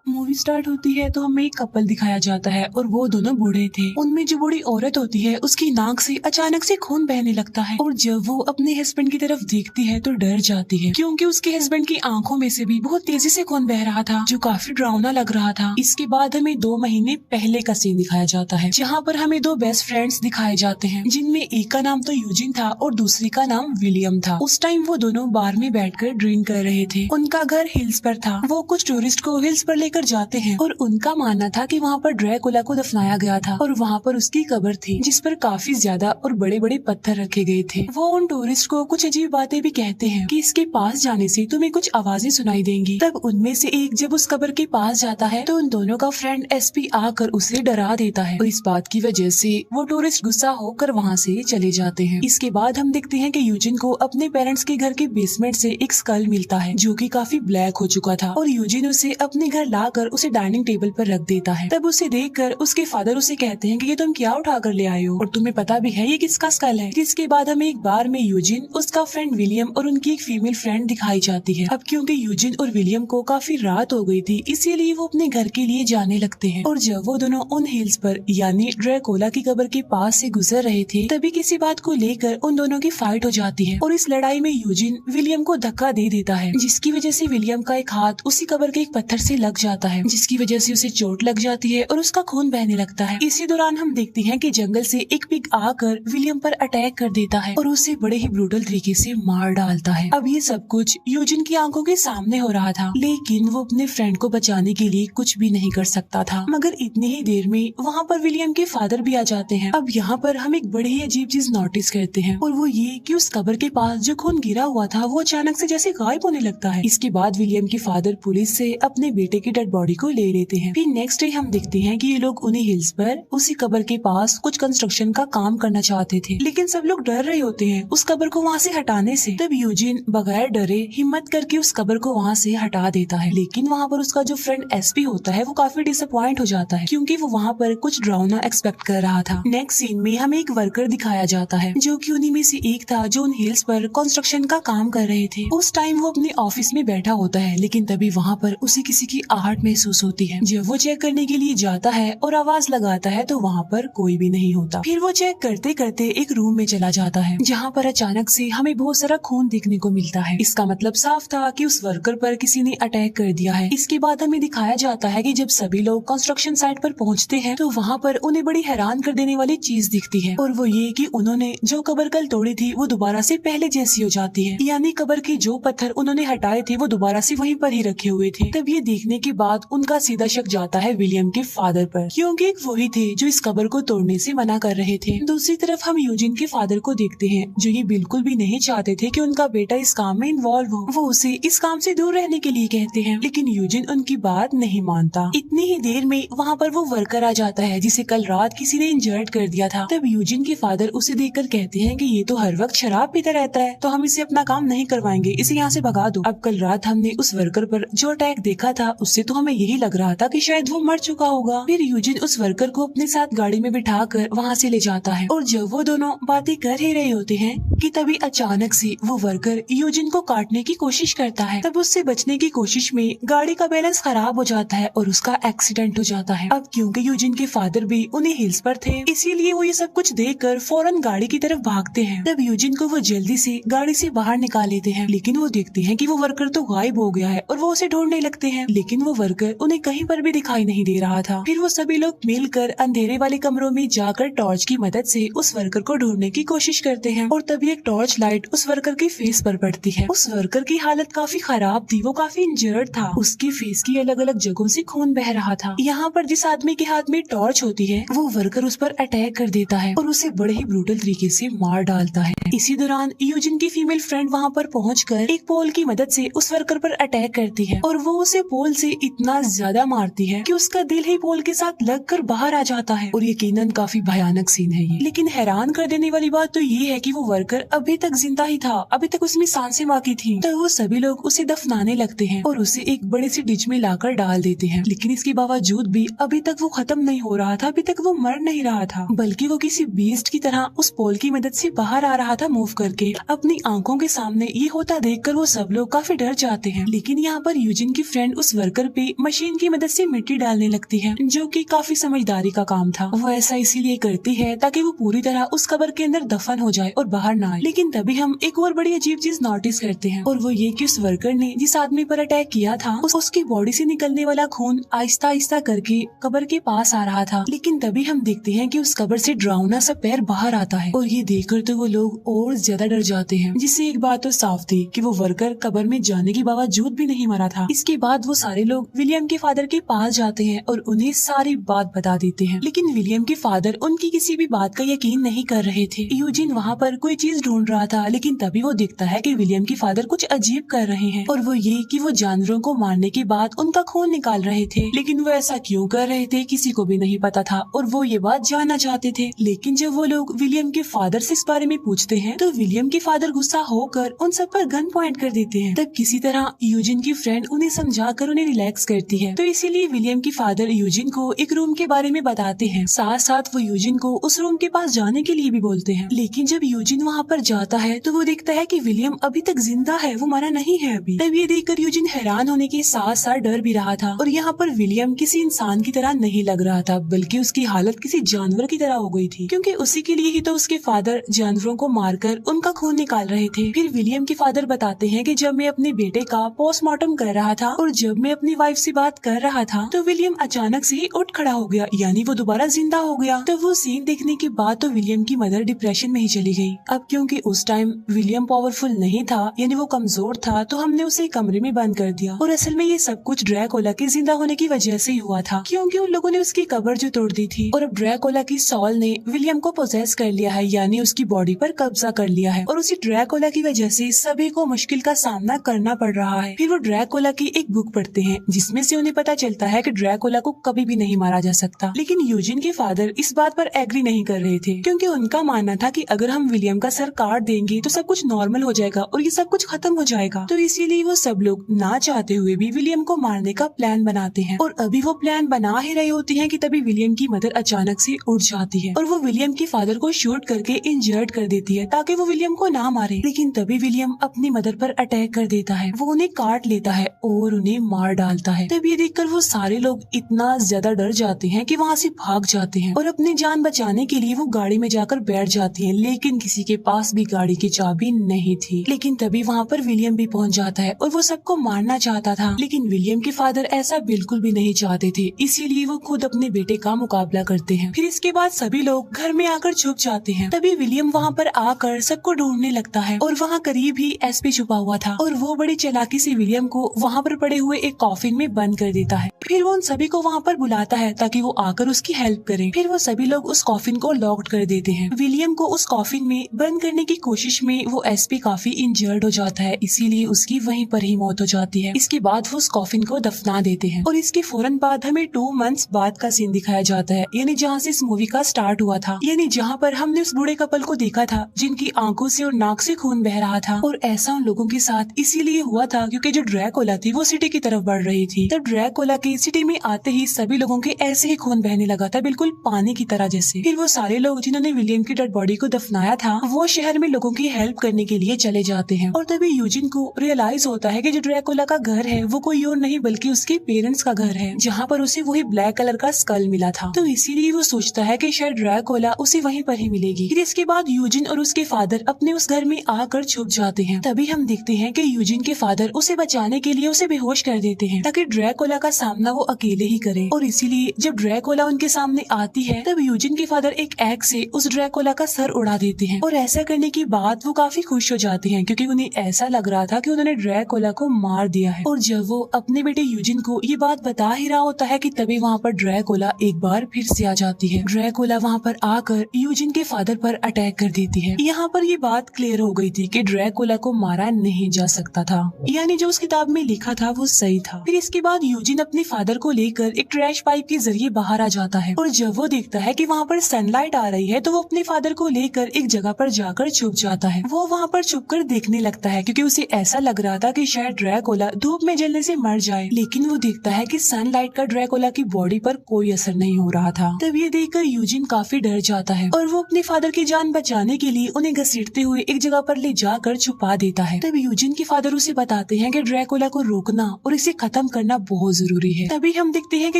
Movie start होती है तो हमें एक कपल दिखाया जाता है और वो दोनों बूढ़े थे। उनमें जो बूढ़ी औरत होती है उसकी नाक से अचानक से खून बहने लगता है और जब वो अपने हस्बैंड की तरफ देखती है तो डर जाती है क्योंकि उसके हस्बैंड की आंखों में से भी बहुत तेजी से खून बह रहा था जो काफी डरावना लग रहा था। इसके बाद हमें 2 महीने पहले का सीन दिखाया जाता है जहाँ पर हमें 2 बेस्ट फ्रेंड्स दिखाए जाते हैं जिनमें एक का नाम तो यूजिन था और दूसरी का नाम विलियम था। उस टाइम वो दोनों बार में बैठकर ड्रिंक कर रहे थे। उनका घर हिल्स पर था। वो कुछ टूरिस्ट को हिल्स पर लेकर जाते हैं और उनका मानना था कि वहाँ पर ड्रैकुला को दफनाया गया था और वहाँ पर उसकी कब्र थी जिस पर काफी ज्यादा और बड़े बड़े पत्थर रखे गए थे। वो उन टूरिस्ट को कुछ अजीब बातें भी कहते हैं कि इसके पास जाने से तुम्हें कुछ आवाजें सुनाई देंगी। तब उनमें से एक जब उस कब्र के पास जाता है तो उन दोनों का फ्रेंड एसपी आकर उसे डरा देता है और इस बात की वजह से वो टूरिस्ट गुस्सा होकर वहाँ से चले जाते हैं। इसके बाद हम देखते हैं कि यूजिन को अपने पेरेंट्स के घर के बेसमेंट से एक स्कल मिलता है जो कि काफी ब्लैक हो चुका था और यूजिन उसे अपने घर लाकर उसे डाइनिंग टेबल पर रख देता है। तब उसे देखकर उसके फादर उसे कहते हैं कि ये तुम क्या उठा कर ले आए हो और तुम्हें पता भी है ये किसका स्कल है। जिसके बाद हमें एक बार में यूजिन, उसका फ्रेंड विलियम और उनकी एक फीमेल फ्रेंड दिखाई जाती है। अब क्योंकि यूजिन और विलियम को काफी रात हो गई थी इसीलिए वो अपने घर के लिए जाने लगते हैं और जब वो दोनों उन हिल्स पर यानी ड्रैकुला की कब्र के पास से गुजर रहे थे तभी किसी बात को लेकर उन दोनों की फाइट हो जाती है और इस लड़ाई में यूजिन विलियम को धक्का दे देता है जिसकी वजह से विलियम का एक हाथ उसी कब्र के एक पत्थर से लग जाता है जिसकी वजह से उसे चोट लग जाती है और उसका खून बहने लगता है। इसी दौरान हम देखते हैं कि जंगल से एक पिग आकर विलियम पर अटैक कर देता है और उसे बड़े ही ब्रूटल तरीके से मार डालता है। अब ये सब कुछ यूजिन की आंखों के सामने हो रहा था लेकिन वो अपने फ्रेंड को बचाने के लिए कुछ भी नहीं कर सकता था। मगर इतनी ही देर में वहाँ पर विलियम के फादर भी आ जाते हैं। अब यहाँ पर हम एक बड़ी ही अजीब चीज नोटिस करते हैं और वो ये कि उस कब्र के पास जो खून गिरा हुआ था वो अचानक से जैसे गायब होने लगता है। इसके बाद विलियम के फादर पुलिस से अपने बेटे की डेड बॉडी को ले लेते हैं। फिर नेक्स्ट डे हम देखते हैं कि ये लोग उन्हीं हिल्स पर उसी कब्र के पास कुछ कंस्ट्रक्शन का काम करना चाहते थे लेकिन सब लोग डर रहे होते हैं उस कब्र को वहाँ से हटाने से। तब यूजिन बगैर डरे हिम्मत करके उस कब्र को वहाँ से हटा देता है लेकिन वहाँ पर उसका जो फ्रेंड एसपी होता है वो काफी डिसअपॉइंट हो जाता है क्योंकि वो वहाँ पर कुछ डरावना एक्सपेक्ट कर रहा था। नेक्स्ट सीन में हमें एक वर्कर दिखाया जाता है जो कि उन्हीं में से एक था जो उन हिल्स पर कंस्ट्रक्शन का काम कर रहे थे। उस टाइम वो अपने ऑफिस में बैठा होता है लेकिन तभी वहाँ पर उसे किसी की आहट महसूस होती है। जब वो चेक करने के लिए जाता है और आवाज लगाता है तो वहाँ पर कोई भी नहीं होता। फिर वो चेक करते करते एक रूम में चला जाता है जहाँ पर अचानक से हमें बहुत सारा खून देखने को मिलता है। इसका मतलब साफ था कि उस वर्कर पर किसी ने अटैक कर दिया है। इसके बाद हमें दिखाया जाता है कि जब सभी लोग कंस्ट्रक्शन साइट पर पहुँचते हैं तो वहाँ पर उन्हें बड़ी हैरान कर देने वाली चीज दिखती है और वो ये कि उन्होंने जो कब्र कल तोड़ी थी वो दोबारा से पहले जैसी हो जाती है यानी कब्र के जो पत्थर उन्होंने हटाए थे वो दोबारा से वहीं पर ही रखे हुए थे। तब ये देखने के बाद उनका सीधा शक जाता है विलियम के फादर पर क्योंकि वही थे जो इस कब्र को तोड़ने से मना कर रहे थे। दूसरी तरफ हम यूजिन के फादर को देखते हैं जो ये बिल्कुल भी नहीं चाहते थे कि उनका बेटा इस काम में इन्वॉल्व हो। वो उसे इस काम से दूर रहने के लिए कहते हैं लेकिन यूजिन उनकी बात नहीं मानता। इतनी ही देर में वहाँ पर वो वर्कर आ जाता है जिसे कल रात किसी ने इंजर्ड कर दिया था। तब यूजिन के फादर उसे देखकर कहते हैं कि ये तो हर वक्त शराब पीता रहता है तो हम इसे अपना काम नहीं करवाएंगे, इसे यहाँ से भगा दो। अब कल रात हमने उस वर्कर पर जो अटैक देखा था उससे तो हमें यही लग रहा था कि शायद वो मर चुका होगा। फिर यूजिन उस वर्कर को अपने साथ गाड़ी में बिठाकर वहाँ से ले जाता है और जब वो दोनों बातें कर ही रहे होते हैं कि तभी अचानक से वो वर्कर यूजिन को काटने की कोशिश करता है। तब उससे बचने की कोशिश में गाड़ी का बैलेंस खराब हो जाता है और उसका एक्सीडेंट हो जाता है। अब क्योंकि यूजिन के फादर भी उन्हीं हिल्स पर थे इसीलिए वो ये सब कुछ देखकर फौरन गाड़ी की तरफ भागते हैं। तब यूजिन को वो जल्दी से गाड़ी से बाहर निकाल लेते हैं लेकिन वो देखते हैं कि वो वर्कर तो गायब हो गया है और वो उसे ढूंढने लगते हैं लेकिन वो वर्कर उन्हें कहीं पर भी दिखाई नहीं दे रहा था। फिर वो सभी लोग मिलकर अंधेरे वाले कमरों में जाकर टॉर्च की मदद से उस वर्कर को ढूंढने की कोशिश करते हैं और तभी एक टॉर्च लाइट उस वर्कर के फेस पर पड़ती है। उस वर्कर की हालत काफी खराब थी, वो काफी इंजर्ड था, उसके फेस की अलग अलग जगहों से खून बह रहा था। यहाँ पर जिस आदमी के हाथ में टॉर्च होती है वो वर्कर उस पर अटैक कर देता है और उसे बड़े ही ब्रूटल तरीके से मार डालता है। इसी दौरान यूजिन की फीमेल फ्रेंड वहाँ पर पहुंचकर एक पोल की मदद से उस वर्कर पर अटैक करती है और वो उसे पोल से इतना ज्यादा मारती है कि उसका दिल ही पोल के साथ लगकर बाहर आ जाता है और यकीनन काफी भयानक सीन है ये। लेकिन हैरान कर देने वाली बात तो ये है कि वो वर्कर अभी तक जिंदा ही था, अभी तक उसमें सांसें बाकी थी। तो वो सभी लोग उसे दफनाने लगते हैं और उसे एक बड़े से डिच में लाकर डाल देते हैं लेकिन इसके बावजूद भी अभी तक वो खत्म नहीं हो रहा था, अभी तक वो मर नहीं रहा था बल्कि वो किसी बीस्ट की तरह उस पोल की मदद से बाहर आ रहा था मूव करके। अपनी आंखों के सामने ये होता देखकर वो सब लोग काफी डर जाते हैं लेकिन यहाँ पर यूजिन की फ्रेंड उस वर्कर पे मशीन की मदद से मिट्टी डालने लगती है, जो कि काफी समझदारी का काम था। वो ऐसा इसीलिए करती है ताकि वो पूरी तरह उस कब्र के अंदर दफन हो जाए और बाहर ना आए। लेकिन तभी हम एक और बड़ी अजीब चीज नोटिस करते हैं, और वो ये कि उस वर्कर ने जिस आदमी पर अटैक किया था उसकी बॉडी से निकलने वाला खून आहिस्ता आहिस्ता करके कब्र के पास आ रहा था। लेकिन तभी हम देखते हैं कि उस कब्र से डरावना सा पैर बाहर आता है, और ये देखकर तो वो लोग और ज्यादा डर जाते हैं। जिससे एक बात तो साफ थी कि वो वर्कर कब्र में जाने के बावजूद भी नहीं मरा था। इसके बाद वो सारे लोग विलियम के फादर के पास जाते हैं और उन्हें सारी बात बता देते हैं। लेकिन विलियम के फादर उनकी किसी भी बात का यकीन नहीं कर रहे थे। यूजिन वहाँ पर कोई चीज ढूंढ रहा था, लेकिन तभी वो देखता है कि विलियम के फादर कुछ अजीब कर रहे हैं, और वो ये कि वो जानवरों को मारने के बाद उनका खून निकाल रहे थे। लेकिन वो ऐसा क्यों कर रहे थे किसी को भी नहीं पता था, और वो ये बात जानना चाहते थे। लेकिन जब वो लोग विलियम के फादर से इस बारे में पूछते हैं तो विलियम के फादर गुस्सा होकर उन सब पर गन पॉइंट कर देते हैं। तब किसी तरह यूजिन की फ्रेंड उन्हें समझाकर उन्हें रिलैक्स करती है। तो इसीलिए विलियम के फादर यूजिन को एक रूम के बारे में बताते हैं, साथ साथ वो यूजिन को उस रूम के पास जाने के लिए भी बोलते हैं। लेकिन जब यूजिन वहाँ पर जाता है तो वो देखता है कि विलियम अभी तक जिंदा है, वो मरा नहीं है अभी। तब ये देखकर यूजिन हैरान होने के साथ साथ डर भी रहा था, और यहाँ पर विलियम किसी इंसान की तरह नहीं लग रहा था, बल्कि उसकी हालत किसी जानवर की तरह हो गई थी, क्योंकि उसी के लिए ही तो उसके फादर जानवरों को मारकर उनका खून निकाल रहे थे। फिर विलियम के फादर बताते हैं कि जब मैं अपने बेटे का पोस्टमार्टम कर रहा था और जब मैं अपनी वाइफ से बात कर रहा था तो विलियम अचानक से ही उठ खड़ा हो गया, यानी वो दोबारा जिंदा हो गया। तो वो सीन देखने के बाद तो विलियम की मदर डिप्रेशन में ही चली गई। अब क्योंकि उस टाइम विलियम पावरफुल नहीं था, यानी वो कमजोर था, तो हमने उसे कमरे में बंद कर दिया। और असल में ये सब कुछ ड्रैकुला के जिंदा होने की वजह से ही हुआ था, क्योंकि उन लोगों ने उसकी कब्र जो तोड़ दी थी, और अब ड्रैकुला की सॉल ने विलियम को पोजेस कर लिया है, यानी उसकी बॉडी पर कब्जा कर लिया है, और उसी ड्रैकुला की वजह से सभी को मुश्किल का सामना करना पड़ रहा है। फिर वो ड्रैकुला की एक बुक पढ़ते हैं, जिसमें से उन्हें पता चलता है कि ड्रैकुला को कभी भी नहीं मारा जा सकता। लेकिन यूजिन के फादर इस बात पर एग्री नहीं कर रहे थे, क्योंकि उनका मानना था कि अगर हम विलियम का सर काट देंगे तो सब कुछ नॉर्मल हो जाएगा और ये सब कुछ खत्म हो जाएगा। तो इसीलिए वो सब लोग ना चाहते हुए भी विलियम को मारने का प्लान बनाते हैं, और अभी वो प्लान बना ही रही होती है कि तभी विलियम की मदर अचानक से उठ जाती है, और वो विलियम के फादर को शूट करके इंजर्ड कर देती है ताकि वो विलियम को ना मारे। लेकिन तभी विलियम अपनी मदर पर अटैक कर देता है, वो उन्हें काट लेता है और उन्हें मार डालता है। तब ये देखकर वो सारे लोग इतना ज्यादा डर जाते हैं कि वहाँ से भाग जाते हैं, और अपनी जान बचाने के लिए वो गाड़ी में जाकर बैठ जाती हैं। लेकिन किसी के पास भी गाड़ी की चाबी नहीं थी। लेकिन तभी वहाँ पर विलियम भी पहुँच जाता है, और वो सबको मारना चाहता था। लेकिन विलियम के फादर ऐसा बिल्कुल भी नहीं चाहते थे, इसीलिए वो खुद अपने बेटे का मुकाबला करते हैं। फिर इसके बाद सभी लोग घर में आकर छुप जाते हैं। तभी विलियम वहाँ पर आकर सबको ढूंढने लगता है, और वहाँ करीब ही एसपी छुपा हुआ था, और वो बड़ी चालाकी से विलियम को वहाँ पर पड़े हुए एक कॉफिन में बंद कर देता है। फिर वो उन सभी को वहाँ पर बुलाता है ताकि वो आकर उसकी हेल्प करें। फिर वो सभी लोग उस कॉफिन को लॉक्ड कर देते हैं। विलियम को उस कॉफिन में बंद करने की कोशिश में वो एसपी काफी इंजर्ड हो जाता है, इसीलिए उसकी वहीं पर ही मौत हो जाती है। इसके बाद वो उस कॉफिन को दफना देते हैं, और इसके फौरन बाद हमें 2 मंथ्स बाद का सीन दिखाया जाता है, यानी जहाँ से इस मूवी का स्टार्ट हुआ था, यानी जहाँ पर हमने उस बूढ़े कपल को देखा था जिनकी आंखों से और नाक से खून बह रहा था। और ऐसा उन लोगों के साथ इसीलिए हुआ था क्योंकि जो ड्रैकुला थी वो सिटी की तरफ बढ़ रही थी। तब ड्रैकुला की सिटी में आते ही सभी लोगों के ऐसे ही खून बहने लगा था, बिल्कुल पानी की तरह जैसे। फिर वो सारे लोग जिन्होंने विलियम की डेड बॉडी को दफनाया था वो शहर में लोगों की हेल्प करने के लिए चले जाते हैं। और तभी यूजिन को रियलाइज होता है कि जो ड्रैकुला का घर है वो कोई और नहीं बल्कि उसके पेरेंट्स का घर है, जहाँ पर उसे वही ब्लैक कलर का स्कल मिला था। तो इसीलिए वो सोचता है कि शायद ड्रैकुला उसे वहीं पर ही मिलेगी। फिर इसके बाद यूजिन और उसके फादर अपने उस घर में आकर छुप जाते हैं। तभी हम देखते हैं कि यूजिन के फादर उसे बचाने के लिए उसे बेहोश कर देते हैं ताकि ड्रैकुला का सामना वो अकेले ही करे। और इसीलिए जब ड्रैकुला उनके सामने आती है तब यूजिन के फादर एक एक्स से उस ड्रैकुला का सर उड़ा देते हैं। और ऐसा करने के बाद वो काफी खुश हो जाते हैं क्योंकि उन्हें ऐसा लग रहा था कि उन्होंने ड्रैकुला को मार दिया है। और जब वो अपने बेटे यूजिन को ये बात बता ही रहा होता है कि तभी वहाँ पर ड्रैकुला एक बार फिर से आ जाती है। ड्रैकुला वहाँ पर आकर यूजिन के फादर पर अटैक कर देती है। यहाँ पर ये बात क्लियर हो गई थी कि ड्रैकुला को मारा नहीं जा सकता था, यानी जो उस किताब में लिखा था वो सही था। फिर इसके बाद यूजिन अपने फादर को लेकर एक ट्रैश पाइप के जरिए बाहर आ जाता है, और जब वो देखता है कि वहाँ पर सनलाइट आ रही है तो वो अपने फादर को लेकर एक जगह पर जाकर छुप जाता है। वो वहाँ पर छुपकर देखने लगता है क्योंकि उसे ऐसा लग रहा था कि शायद ड्रैकुला धूप में जलने से मर जाए। लेकिन वो देखता है कि सनलाइट का ड्रैकुला की बॉडी पर कोई असर नहीं हो रहा था। तब ये देखकर यूजिन काफी डर जाता है और वो अपने फादर की जान बचाने के लिए उन्हें घसीटते हुए एक जगह पर ले जाकर छुपा देता है। तब यूजिन के फादर उसे बताते हैं कि ड्रैकुला को रोकना और इसे खत्म खत्म करना बहुत जरूरी है। तभी हम देखते हैं कि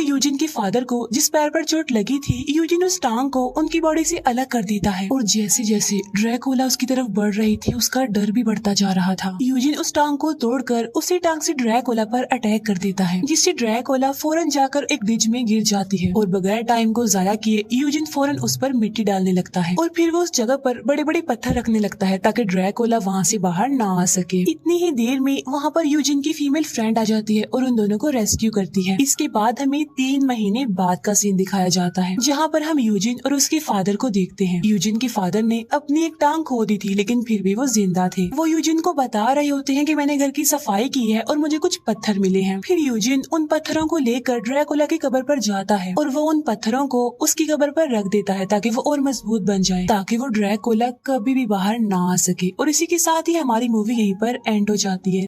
यूजिन के फादर को जिस पैर पर चोट लगी थी, यूजिन उस टांग को उनकी बॉडी से अलग कर देता है और जैसे जैसे ड्रैकुला उसकी तरफ बढ़ रही थी उसका डर भी बढ़ता जा रहा था। यूजिन उस टांग को तोड़कर उसी टांग से ड्रैकुला पर अटैक कर देता है, जिससे ड्रैकुला फौरन जाकर एक ब्रिज में गिर जाती है और बगैर टाइम को जाया किए यूजिन फौरन उस पर मिट्टी डालने लगता है और फिर वो उस जगह पर बड़े बड़े पत्थर रखने लगता है ताकि ड्रैकुला वहाँ से बाहर ना आ सके। इतनी ही देर में वहाँ पर यूजिन की फीमेल फ्रेंड आ जाती है और उन दोनों को रेस्क्यू करती है। इसके बाद हमें 3 महीने बाद का सीन दिखाया जाता है, जहाँ पर हम यूजिन और उसके फादर को देखते हैं। यूजिन के फादर ने अपनी एक टांग खो दी थी, लेकिन फिर भी वो जिंदा थे। वो यूजिन को बता रहे होते हैं कि मैंने घर की सफाई की है और मुझे कुछ पत्थर मिले हैं। फिर यूजिन उन पत्थरों को लेकर ड्रैकुला की कब्र पर जाता है और वो उन पत्थरों को उसकी कब्र पर रख देता है ताकि वो और मजबूत बन जाए, ताकि वो ड्रैकुला कभी भी बाहर ना आ सके। और इसी के साथ ही हमारी मूवी यहीं पर एंड हो जाती है।